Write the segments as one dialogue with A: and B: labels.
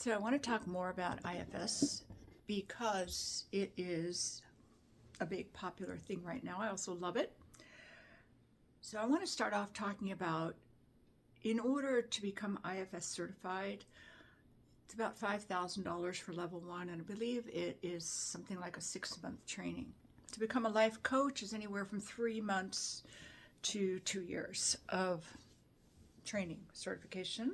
A: So I want to talk more about IFS because it is a big popular thing right now. I also love it. So I want to start off talking about, in order to become IFS certified, it's about $5,000 for level 1, and I believe it is something like a 6-month training. To become a life coach is anywhere from 3 months to 2 years of training certification.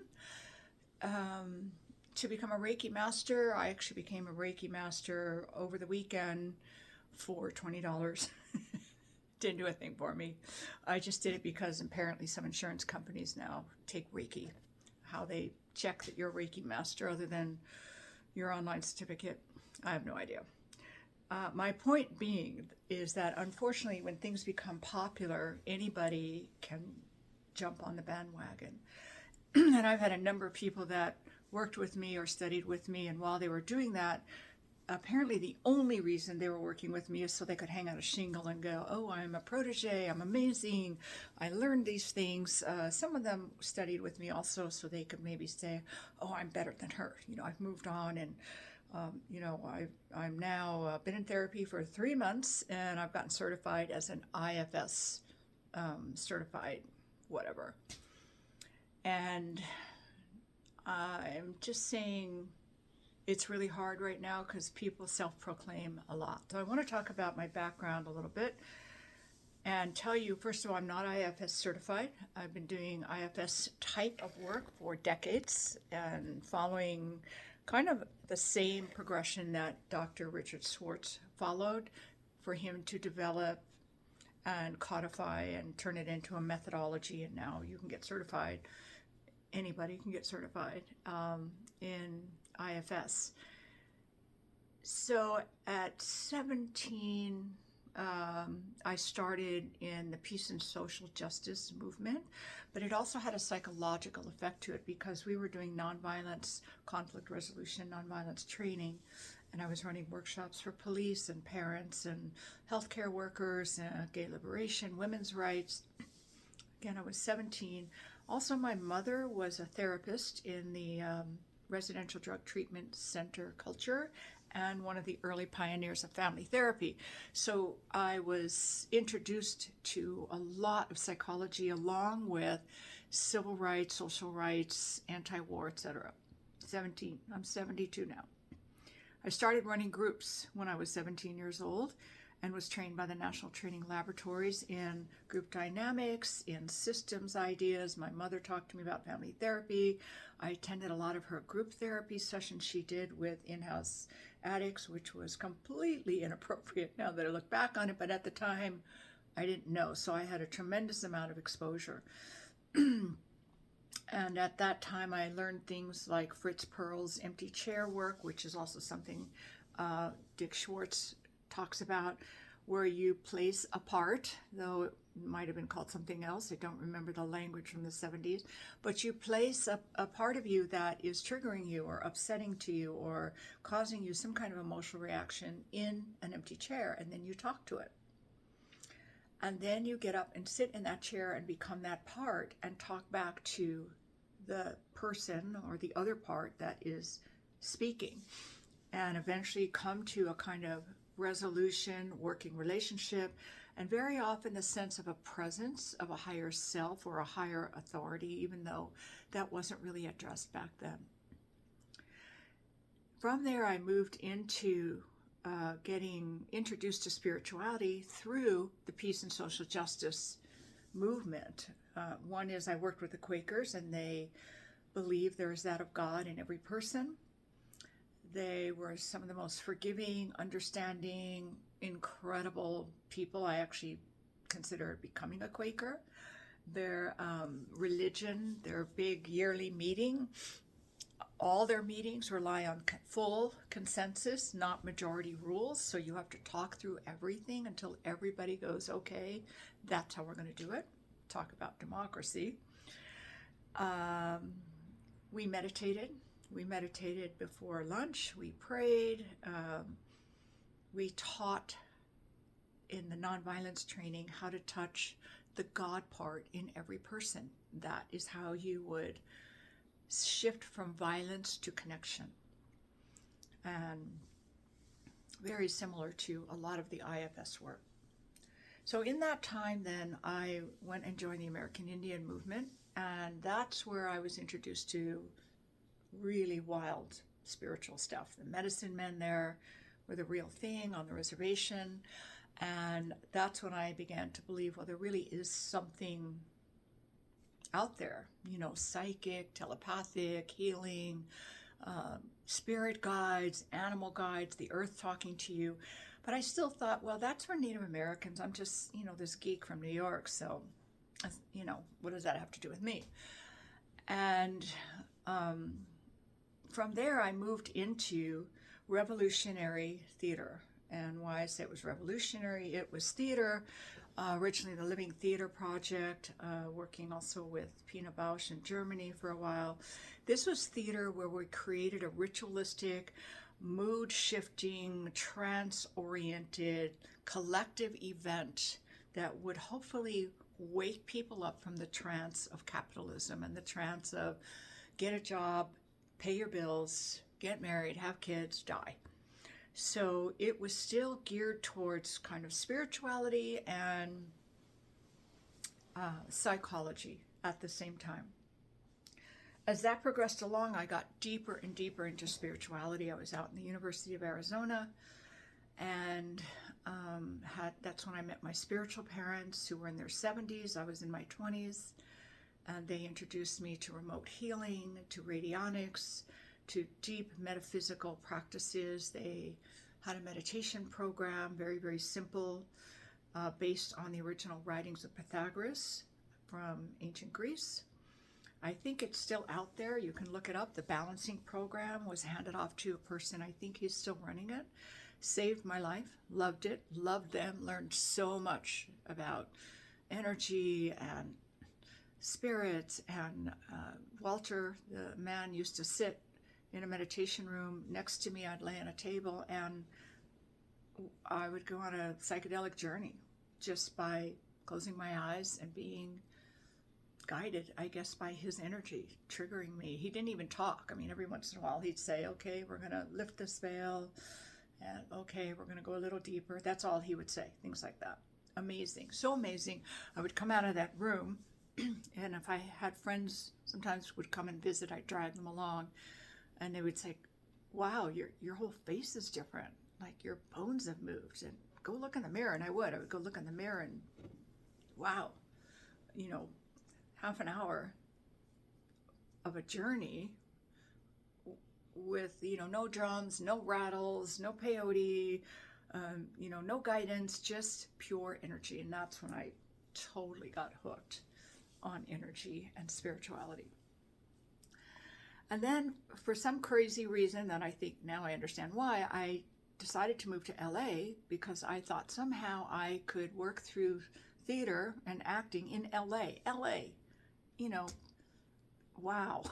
A: To become a Reiki master, I actually became a Reiki master over the weekend for $20. Didn't do a thing for me. I just did it because apparently some insurance companies now take Reiki. How they check that you're a Reiki master other than your online certificate, I have no idea. My point being is that unfortunately when things become popular, anybody can jump on the bandwagon. And I've had a number of people that worked with me or studied with me, and while they were doing that, apparently the only reason they were working with me is so they could hang out a shingle and go, oh, I'm a protege, I'm amazing, I learned these things. Some of them studied with me also so they could maybe say, oh, I'm better than her. I've moved on, and I'm now been in therapy for 3 months, and I've gotten certified as an IFS certified whatever. And I'm just saying it's really hard right now because people self-proclaim a lot. So I want to talk about my background a little bit and tell you, first of all, I'm not IFS certified. I've been doing IFS type of work for decades and following kind of the same progression that Dr. Richard Schwartz followed for him to develop and codify and turn it into a methodology, and now you can get certified. Anybody can get certified in IFS. So at 17, I started in the peace and social justice movement, but it also had a psychological effect to it because we were doing nonviolence, conflict resolution, nonviolence training, and I was running workshops for police and parents and healthcare workers, gay liberation, women's rights. Again, I was 17. Also, my mother was a therapist in the residential drug treatment center culture and one of the early pioneers of family therapy. So I was introduced to a lot of psychology along with civil rights, social rights, anti-war, etc. 17. I'm 72 now. I started running groups when I was 17 years old and was trained by the National Training Laboratories in group dynamics, in systems ideas. My mother talked to me about family therapy. I attended a lot of her group therapy sessions she did with in-house addicts, which was completely inappropriate now that I look back on it, but at the time I didn't know. So I had a tremendous amount of exposure. And at that time I learned things like Fritz Perl's empty chair work, which is also something Dr. Schwartz talks about, where you place a part, though it might have been called something else, I don't remember the language from the 70s, but you place a part of you that is triggering you or upsetting to you or causing you some kind of emotional reaction in an empty chair, and then you talk to it. And then you get up and sit in that chair and become that part and talk back to the person or the other part that is speaking, and eventually come to a kind of resolution, working relationship, and very often the sense of a presence of a higher self or a higher authority, even though that wasn't really addressed back then. From there, I moved into getting introduced to spirituality through the peace and social justice movement. One is I worked with the Quakers, and they believe there is that of God in every person. They were some of the most forgiving, understanding, incredible people. I actually consider becoming a Quaker. Their religion, their big yearly meeting, all their meetings rely on full consensus, not majority rules. So you have to talk through everything until everybody goes, okay, that's how we're going to do it. Talk about democracy. We meditated. We meditated before lunch. We prayed. We taught in the nonviolence training how to touch the God part in every person. That is how you would shift from violence to connection. And very similar to a lot of the IFS work. So in that time then, I went and joined the American Indian movement, and that's where I was introduced to really wild spiritual stuff. The medicine men there were the real thing on the reservation, and that's when I began to believe, well, there really is something out there, psychic, telepathic, healing, spirit guides, animal guides, the earth talking to you. But I still thought, well, that's for Native Americans. I'm just, this geek from New York. So, what does that have to do with me? And from there, I moved into revolutionary theater. And why I say it was revolutionary, it was theater. Originally the Living Theater Project, working also with Pina Bausch in Germany for a while. This was theater where we created a ritualistic, mood-shifting, trance-oriented, collective event that would hopefully wake people up from the trance of capitalism and the trance of get a job, pay your bills, get married, have kids, die. So it was still geared towards kind of spirituality and psychology at the same time. As that progressed along, I got deeper and deeper into spirituality. I was out in the University of Arizona, and that's when I met my spiritual parents, who were in their 70s. I was in my 20s, and they introduced me to remote healing, to radionics, to deep metaphysical practices. They had a meditation program, very, very simple, based on the original writings of Pythagoras from ancient Greece. I think it's still out there. You can look it up. The balancing program was handed off to a person. I think he's still running it. Saved my life. Loved it. Loved them. Learned so much about energy and spirits. And Walter, the man, used to sit in a meditation room next to me. I'd lay on a table, and I would go on a psychedelic journey just by closing my eyes and being guided, I guess, by his energy triggering me. He didn't even talk. I mean, every once in a while he'd say, okay, we're going to lift this veil, and okay, we're going to go a little deeper. That's all he would say, things like that. Amazing, so amazing. I would come out of that room, and if I had friends sometimes would come and visit, I'd drag them along, and they would say, wow, your whole face is different. Like your bones have moved, and go look in the mirror. And I would go look in the mirror, and wow, half an hour of a journey with, no drums, no rattles, no peyote, no guidance, just pure energy. And that's when I totally got hooked on energy and spirituality. And then for some crazy reason that I think now I understand why, I decided to move to LA because I thought somehow I could work through theater and acting in LA. LA, wow.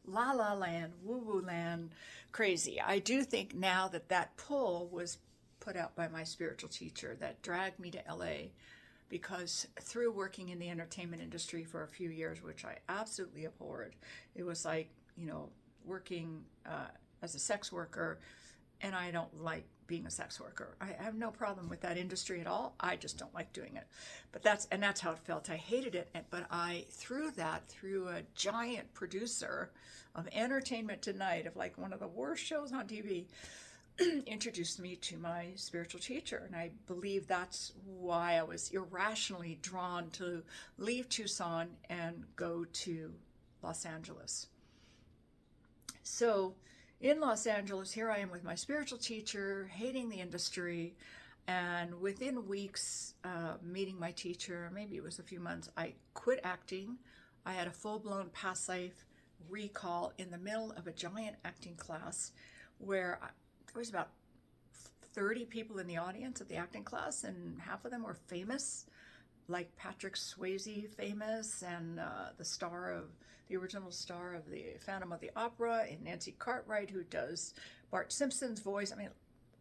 A: La La Land, woo woo land, crazy. I do think now that pull was put out by my spiritual teacher that dragged me to LA, because through working in the entertainment industry for a few years, which I absolutely abhorred, it was like, working as a sex worker, and I don't like being a sex worker. I have no problem with that industry at all. I just don't like doing it. But that's how it felt. I hated it. But through a giant producer of Entertainment Tonight, of like one of the worst shows on TV, introduced me to my spiritual teacher. And I believe that's why I was irrationally drawn to leave Tucson and go to Los Angeles. So in Los Angeles, here I am with my spiritual teacher, hating the industry, and within weeks, meeting my teacher, maybe it was a few months, I quit acting. I had a full-blown past life recall in the middle of a giant acting class where there was about 30 people in the audience of the acting class, and half of them were famous, like Patrick Swayze famous, and the original star of the Phantom of the Opera, and Nancy Cartwright, who does Bart Simpson's voice. I mean,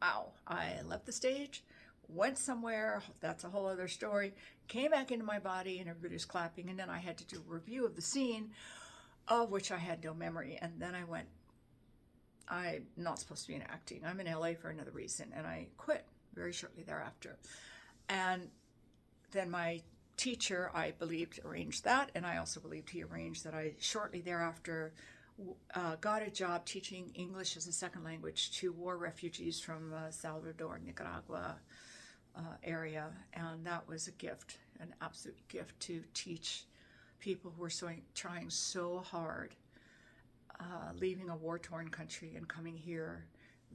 A: wow. I left the stage, went somewhere, that's a whole other story, came back into my body, and everybody was clapping, and then I had to do a review of the scene. of which I had no memory. And then I went, I'm not supposed to be in acting. I'm in LA for another reason. And I quit very shortly thereafter. And then my teacher, I believed, arranged that. And I also believed he arranged that I shortly thereafter got a job teaching English as a second language to war refugees from Salvador, Nicaragua area. And that was a gift, an absolute gift, to teach people who were trying so hard, leaving a war-torn country and coming here,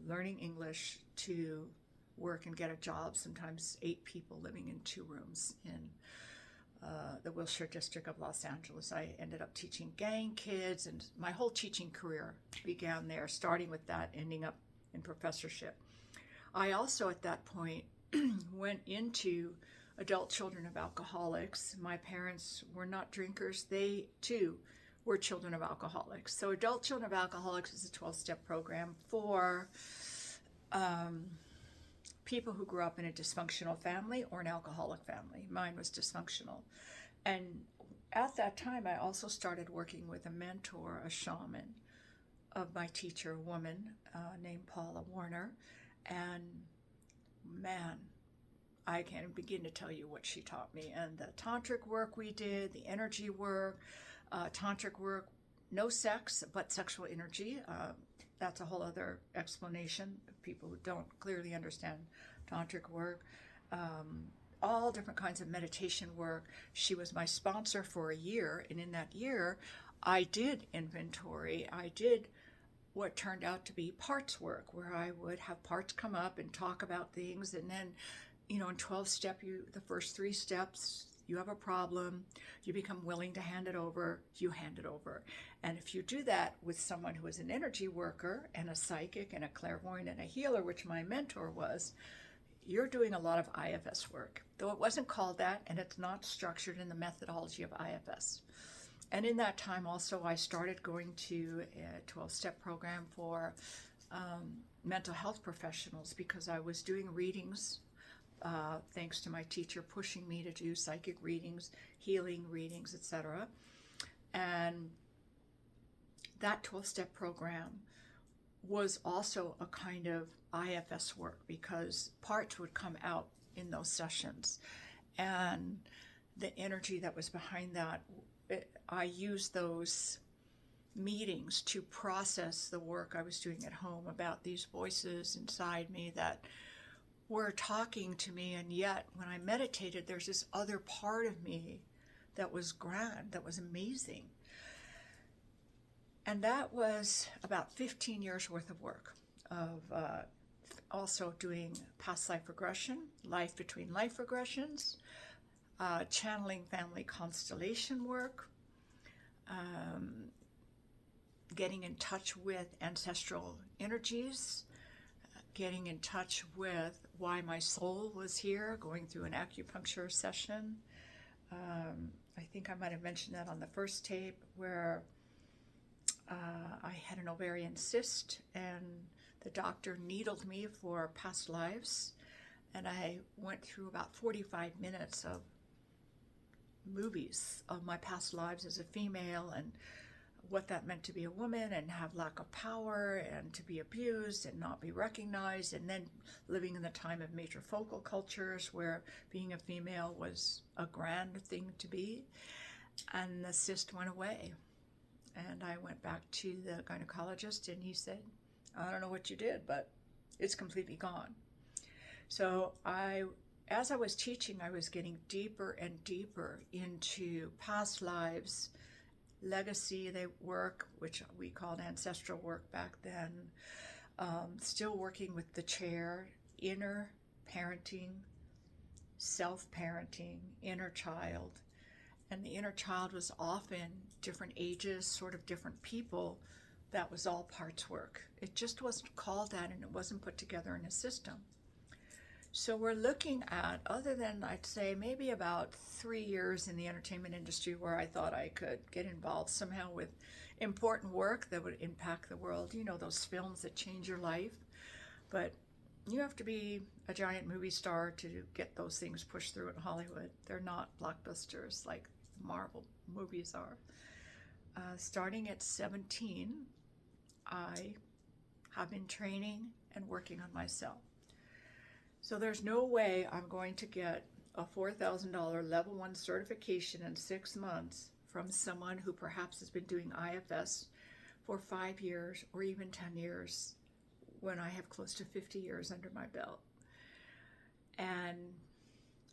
A: learning English to work and get a job, sometimes 8 people living in 2 rooms in the Wilshire district of Los Angeles. I ended up teaching gang kids, and my whole teaching career began there, starting with that, ending up in professorship. I also, at that point, went into adult children of alcoholics. My parents were not drinkers. They, too, were children of alcoholics. So adult children of alcoholics is a 12-step program for people who grew up in a dysfunctional family or an alcoholic family. Mine was dysfunctional. And at that time, I also started working with a mentor, a shaman of my teacher, a woman named Paula Warner. And man, I can't even begin to tell you what she taught me. And the tantric work we did, the energy work, tantric work, no sex, but sexual energy. That's a whole other explanation. People who don't clearly understand tantric work. All different kinds of meditation work. She was my sponsor for a year, and in that year, I did inventory. I did what turned out to be parts work, where I would have parts come up and talk about things, and then, in 12-step, the first 3 steps, you have a problem, you become willing to hand it over, you hand it over. And if you do that with someone who is an energy worker and a psychic and a clairvoyant and a healer, which my mentor was, you're doing a lot of IFS work, though it wasn't called that, and it's not structured in the methodology of IFS. And in that time also, I started going to a 12-step program for mental health professionals, because I was doing readings, thanks to my teacher pushing me to do psychic readings, healing readings, etc. And that 12-step program was also a kind of IFS work, because parts would come out in those sessions. And the energy that was behind that, I used those meetings to process the work I was doing at home about these voices inside me that were talking to me, and yet when I meditated, there's this other part of me that was grand, that was amazing. And that was about 15 years worth of work, of also doing past life regression, life between life regressions, channeling family constellation work, getting in touch with ancestral energies, getting in touch with why my soul was here, going through an acupuncture session. I think I might have mentioned that on the first tape, where I had an ovarian cyst, and the doctor needled me for past lives, and I went through about 45 minutes of movies of my past lives as a female, and what that meant to be a woman and have lack of power and to be abused and not be recognized, and then living in the time of major focal cultures where being a female was a grand thing to be. And the cyst went away, and I went back to the gynecologist, and he said, I don't know what you did, but it's completely gone. So as I was teaching, I was getting deeper and deeper into past lives, legacy work, which we called ancestral work back then, still working with the chair, inner parenting, self-parenting, inner child. And the inner child was often different ages, sort of different people. That was all parts work. It just wasn't called that, and it wasn't put together in a system. So we're looking at, other than I'd say maybe about 3 years in the entertainment industry where I thought I could get involved somehow with important work that would impact the world, those films that change your life. But you have to be a giant movie star to get those things pushed through in Hollywood. They're not blockbusters like Marvel movies are. Starting at 17, I have been training and working on myself. So there's no way I'm going to get a $4,000 level 1 certification in 6 months from someone who perhaps has been doing IFS for 5 years or even 10 years when I have close to 50 years under my belt. And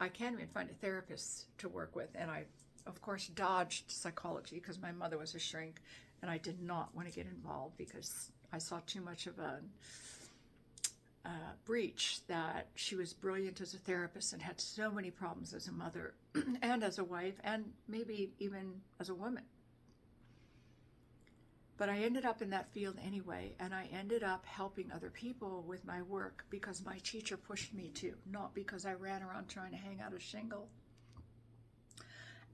A: I can't even find a therapist to work with. And I, of course, dodged psychology because my mother was a shrink and I did not want to get involved because I saw too much of a breach that she was brilliant as a therapist and had so many problems as a mother and as a wife and maybe even as a woman. But I ended up in that field anyway, and I ended up helping other people with my work because my teacher pushed me to, not because I ran around trying to hang out a shingle.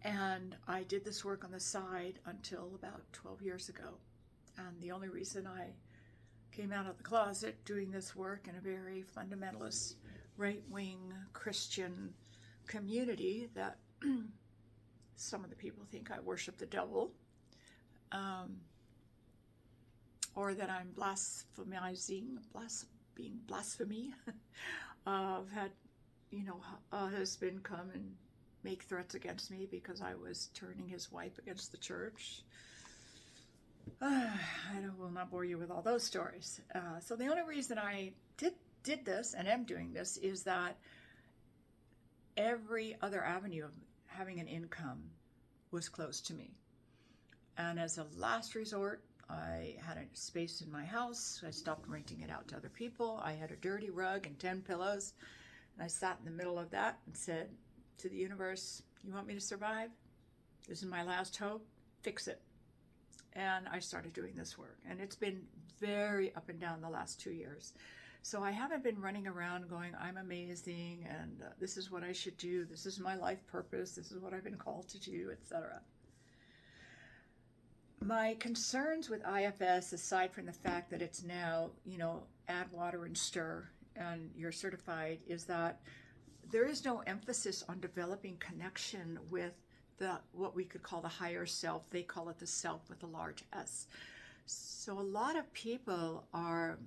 A: And I did this work on the side until about 12 years ago. And the only reason I came out of the closet doing this work in a very fundamentalist, right-wing Christian community that some of the people think I worship the devil, or that I'm being blasphemy. I've had, a husband come and make threats against me because I was turning his wife against the church. I will not bore you with all those stories. So the only reason I did this and am doing this is that every other avenue of having an income was closed to me. And as a last resort, I had a space in my house. I stopped renting it out to other people. I had a dirty rug and 10 pillows. And I sat in the middle of that and said to the universe, you want me to survive? This is my last hope. Fix it. And I started doing this work. And it's been very up and down the last 2 years. So I haven't been running around going, I'm amazing, and this is what I should do. This is my life purpose. This is what I've been called to do, etc. My concerns with IFS, aside from the fact that it's now, add water and stir and you're certified, is that there is no emphasis on developing connection with what we could call the higher self. They call it the self with a large S. So a lot of people are,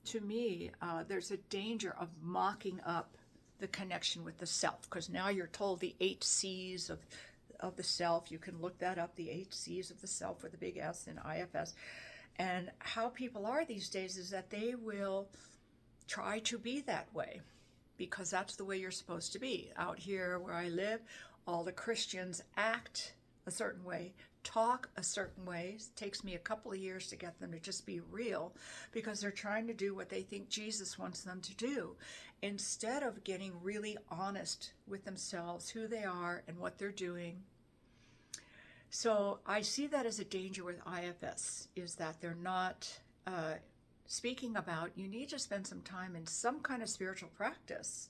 A: to me, there's a danger of mocking up the connection with the self, because now you're told the 8 C's of the self. You can look that up, the 8 C's of the self with a big S in IFS. And how people are these days is that they will try to be that way because that's the way you're supposed to be. Out here where I live, all the Christians act a certain way, talk a certain way. It takes me a couple of years to get them to just be real because they're trying to do what they think Jesus wants them to do instead of getting really honest with themselves, who they are and what they're doing. So I see that as a danger with IFS, is that they're not speaking about, you need to spend some time in some kind of spiritual practice,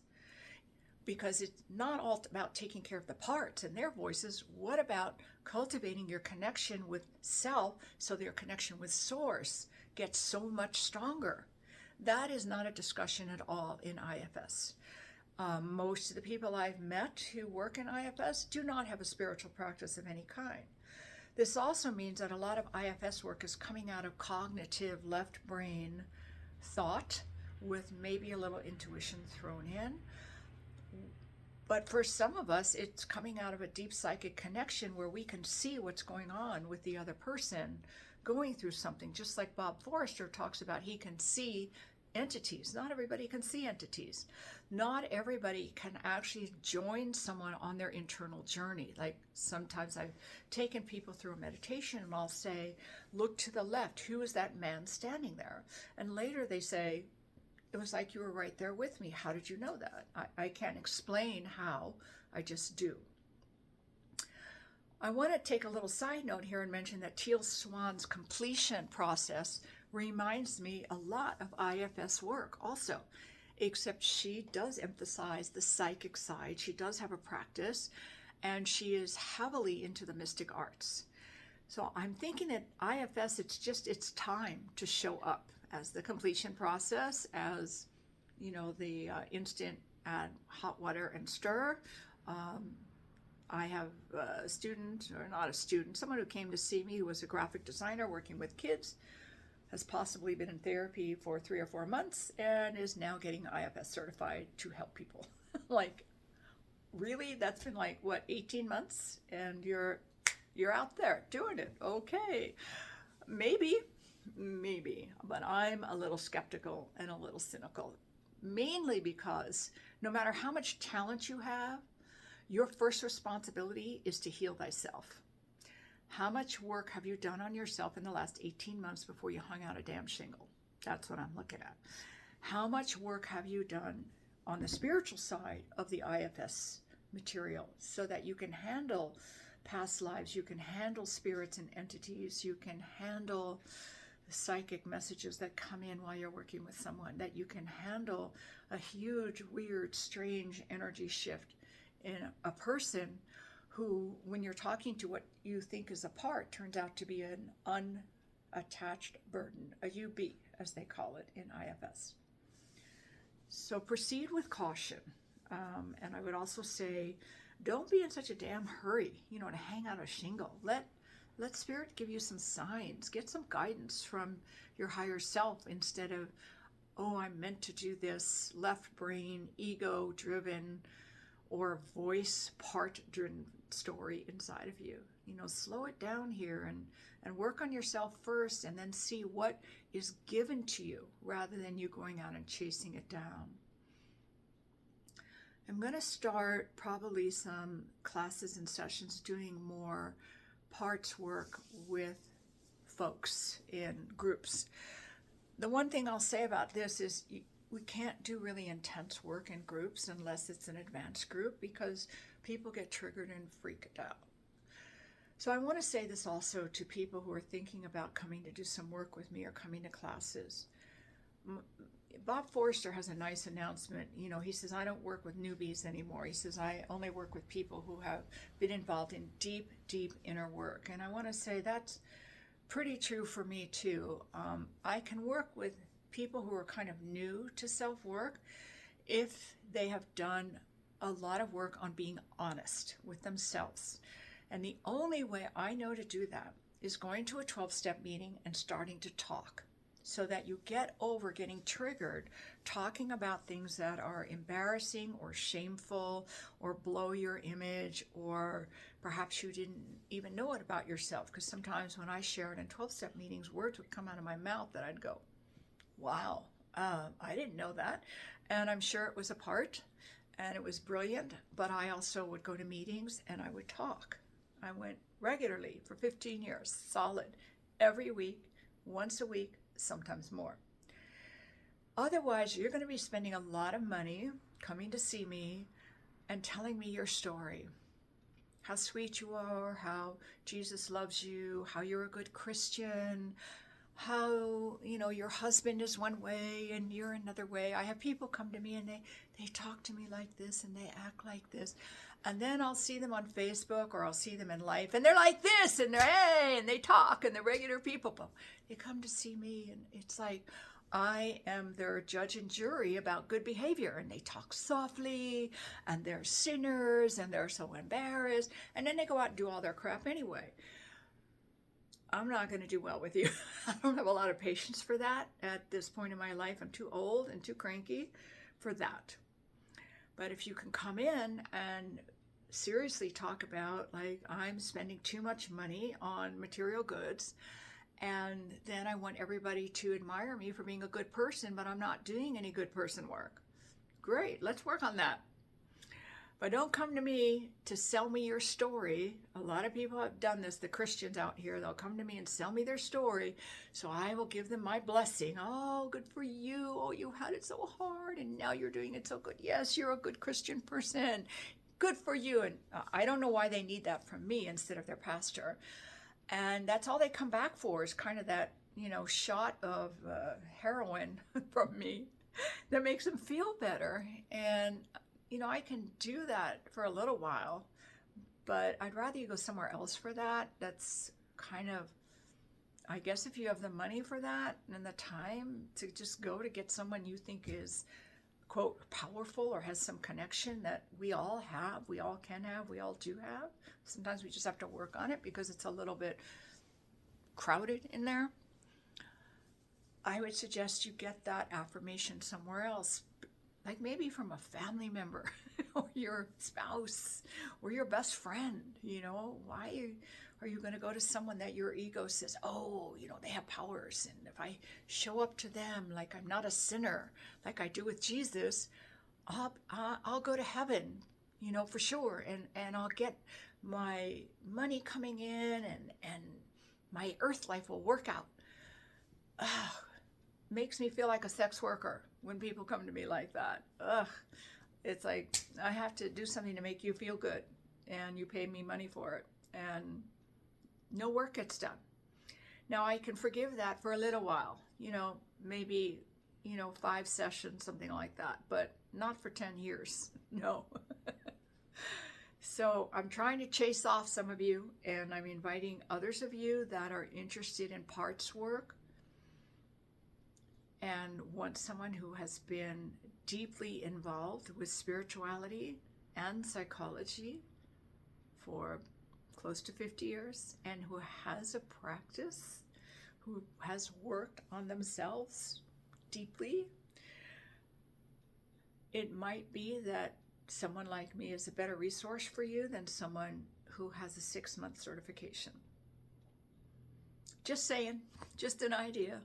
A: because it's not all about taking care of the parts and their voices. What about cultivating your connection with self so their connection with source gets so much stronger? That is not a discussion at all in IFS. Most of the people I've met who work in IFS do not have a spiritual practice of any kind. This also means that a lot of IFS work is coming out of cognitive left brain thought with maybe a little intuition thrown in. But for some of us, it's coming out of a deep psychic connection where we can see what's going on with the other person going through something. Just like Bob Forrester talks about, he can see entities. Not everybody can see entities. Not everybody can actually join someone on their internal journey. Like sometimes I've taken people through a meditation and I'll say, look to the left. Who is that man standing there? And later they say, it was like you were right there with me. How did you know that? I can't explain how. I just do. I want to take a little side note here and mention that Teal Swan's completion process reminds me a lot of IFS work also, except she does emphasize the psychic side. She does have a practice, and she is heavily into the mystic arts. So I'm thinking that IFS, it's time to show up as the completion process, as the instant add hot water and stir. I have a student, or not a student, someone who came to see me who was a graphic designer working with kids, has possibly been in therapy for 3 or 4 months, and is now getting IFS certified to help people. Like, really? That's been like, what, 18 months? And you're out there doing it. Okay. Maybe, but I'm a little skeptical and a little cynical, mainly because no matter how much talent you have, your first responsibility is to heal thyself. How much work have you done on yourself in the last 18 months before you hung out a damn shingle? That's what I'm looking at. How much work have you done on the spiritual side of the IFS material so that you can handle past lives, you can handle spirits and entities, you can handle the psychic messages that come in while you're working with someone, that you can handle a huge, weird, strange energy shift in a person who, when you're talking to what you think is a part, turns out to be an unattached burden, a UB, as they call it in IFS. So proceed with caution. And I would also say, don't be in such a damn hurry, to hang out a shingle. Let Spirit give you some signs. Get some guidance from your higher self instead of, oh, I'm meant to do this, left brain, ego-driven, or voice part-driven story inside of you. Slow it down here and work on yourself first, and then see what is given to you rather than you going out and chasing it down. I'm going to start probably some classes and sessions doing more parts work with folks in groups. The one thing I'll say about this is we can't do really intense work in groups unless it's an advanced group, because people get triggered and freak out. So I want to say this also to people who are thinking about coming to do some work with me or coming to classes. Bob Forster has a nice announcement. He says, I don't work with newbies anymore. He says, I only work with people who have been involved in deep, deep inner work. And I want to say that's pretty true for me too. I can work with people who are kind of new to self-work if they have done a lot of work on being honest with themselves. And the only way I know to do that is going to a 12-step meeting and starting to talk, so that you get over getting triggered talking about things that are embarrassing or shameful or blow your image, or perhaps you didn't even know it about yourself. Because sometimes when I share it in 12-step meetings, words would come out of my mouth that I'd go, wow, I didn't know that. And I'm sure it was a part and it was brilliant, but I also would go to meetings and I would talk. I went regularly for 15 years, solid, every week, once a week, sometimes more. Otherwise, you're going to be spending a lot of money coming to see me and telling me your story. How sweet you are, how Jesus loves you, how you're a good Christian, how, your husband is one way and you're another way. I have people come to me and they talk to me like this and they act like this. And then I'll see them on Facebook or I'll see them in life and they're like this and they're, hey, and they talk and they're regular people. But they come to see me and it's like I am their judge and jury about good behavior. And they talk softly and they're sinners and they're so embarrassed. And then they go out and do all their crap anyway. I'm not going to do well with you. I don't have a lot of patience for that at this point in my life. I'm too old and too cranky for that. But if you can come in and seriously talk about, like, I'm spending too much money on material goods, and then I want everybody to admire me for being a good person, but I'm not doing any good person work. Great, let's work on that. But don't come to me to sell me your story. A lot of people have done this, the Christians out here. They'll come to me and sell me their story, so I will give them my blessing. Oh, good for you. Oh, you had it so hard, and now you're doing it so good. Yes, you're a good Christian person. Good for you. And I don't know why they need that from me instead of their pastor. And that's all they come back for, is kind of that, shot of heroin from me that makes them feel better. And I can do that for a little while, but I'd rather you go somewhere else for that. That's kind of, I guess, if you have the money for that and the time to just go to get someone you think is quote, powerful or has some connection that we all have, we all can have, we all do have. Sometimes we just have to work on it because it's a little bit crowded in there. I would suggest you get that affirmation somewhere else, like maybe from a family member or your spouse or your best friend. Why are you going to go to someone that your ego says, oh, they have powers, and if I show up to them like I'm not a sinner, like I do with Jesus, I'll go to heaven, for sure, and I'll get my money coming in, and my earth life will work out. Makes me feel like a sex worker when people come to me like that. It's like I have to do something to make you feel good, and you pay me money for it, and no work gets done. Now I can forgive that for a little while, maybe 5 sessions, something like that, but not for 10 years. No. So I'm trying to chase off some of you, and I'm inviting others of you that are interested in parts work and want someone who has been deeply involved with spirituality and psychology for close to 50 years, and who has a practice, who has worked on themselves deeply. It might be that someone like me is a better resource for you than someone who has a 6-month certification. Just saying, just an idea.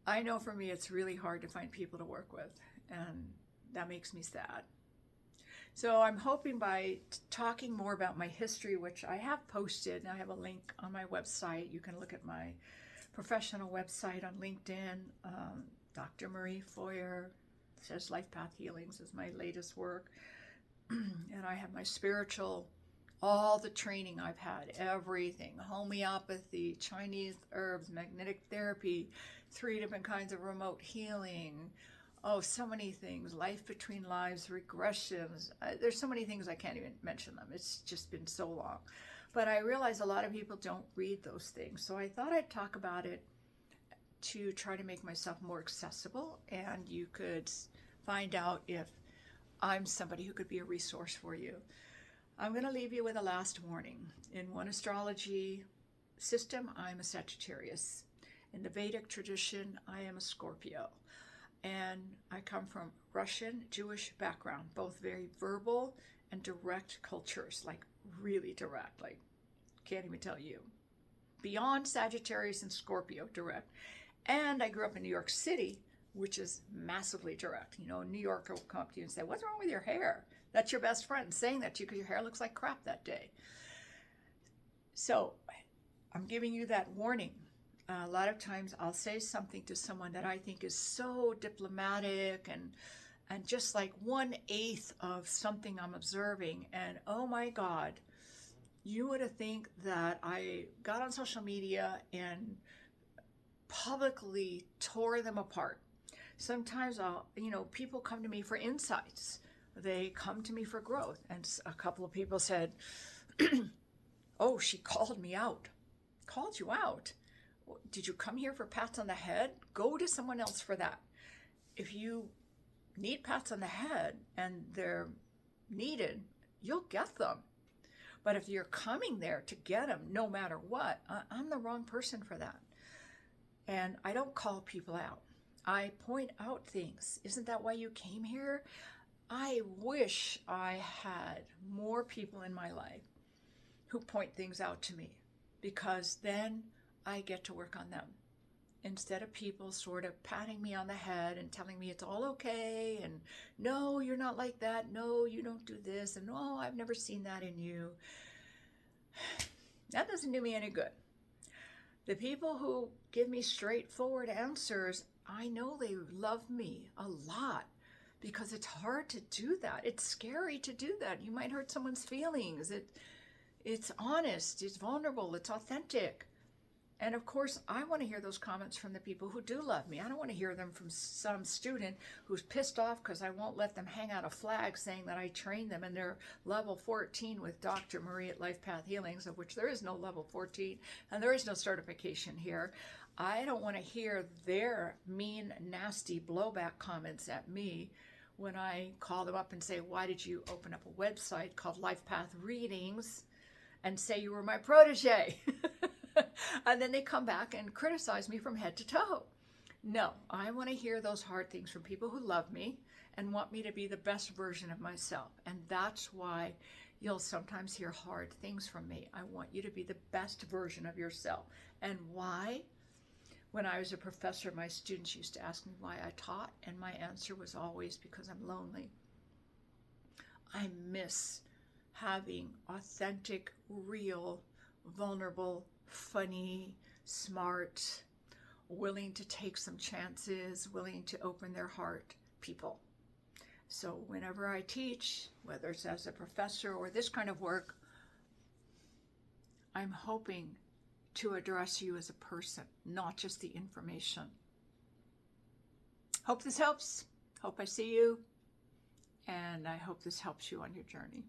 A: I know for me it's really hard to find people to work with, and that makes me sad. So I'm hoping by talking more about my history, which I have posted, and I have a link on my website. You can look at my professional website on LinkedIn. Dr. Marie Foyer says Life Path Healings is my latest work. And I have my spiritual, all the training I've had, everything, homeopathy, Chinese herbs, magnetic therapy, 3 different kinds of remote healing. Oh, so many things, life between lives, regressions. There's so many things I can't even mention them. It's just been so long. But I realize a lot of people don't read those things. So I thought I'd talk about it to try to make myself more accessible, and you could find out if I'm somebody who could be a resource for you. I'm going to leave you with a last warning. In one astrology system, I'm a Sagittarius. In the Vedic tradition, I am a Scorpio. And I come from Russian, Jewish background, both very verbal and direct cultures, like really direct, like can't even tell you. Beyond Sagittarius and Scorpio, direct. And I grew up in New York City, which is massively direct. New Yorker will come up to you and say, what's wrong with your hair? That's your best friend saying that to you because your hair looks like crap that day. So I'm giving you that warning. A lot of times I'll say something to someone that I think is so diplomatic and just like 1/8 of something I'm observing, and oh my God, you would think that I got on social media and publicly tore them apart. Sometimes people come to me for insights. They come to me for growth. And a couple of people said, oh, she called me out. Called you out? Did you come here for pats on the head? Go to someone else for that. If you need pats on the head and they're needed, you'll get them. But if you're coming there to get them no matter what, I'm the wrong person for that. And I don't call people out. I point out things. Isn't that why you came here? I wish I had more people in my life who point things out to me, because then I get to work on them instead of people sort of patting me on the head and telling me it's all okay, and no, you're not like that, no, you don't do this, and no, I've never seen that in you. That doesn't do me any good. The people who give me straightforward answers, I know they love me a lot, because it's hard to do that. It's scary to do that. You might hurt someone's feelings. It's honest, it's vulnerable, it's authentic. And of course, I want to hear those comments from the people who do love me. I don't want to hear them from some student who's pissed off because I won't let them hang out a flag saying that I trained them and they're level 14 with Dr. Marie at Life Path Healings, of which there is no level 14 and there is no certification here. I don't want to hear their mean, nasty blowback comments at me when I call them up and say, why did you open up a website called Life Path Readings and say you were my protege? And then they come back and criticize me from head to toe. No, I want to hear those hard things from people who love me and want me to be the best version of myself. And that's why you'll sometimes hear hard things from me. I want you to be the best version of yourself. And why? When I was a professor, my students used to ask me why I taught, and my answer was always because I'm lonely. I miss having authentic, real, vulnerable, funny, smart, willing to take some chances, willing to open their heart people. So whenever I teach, whether it's as a professor or this kind of work, I'm hoping to address you as a person, not just the information. Hope this helps. Hope I see you. And I hope this helps you on your journey.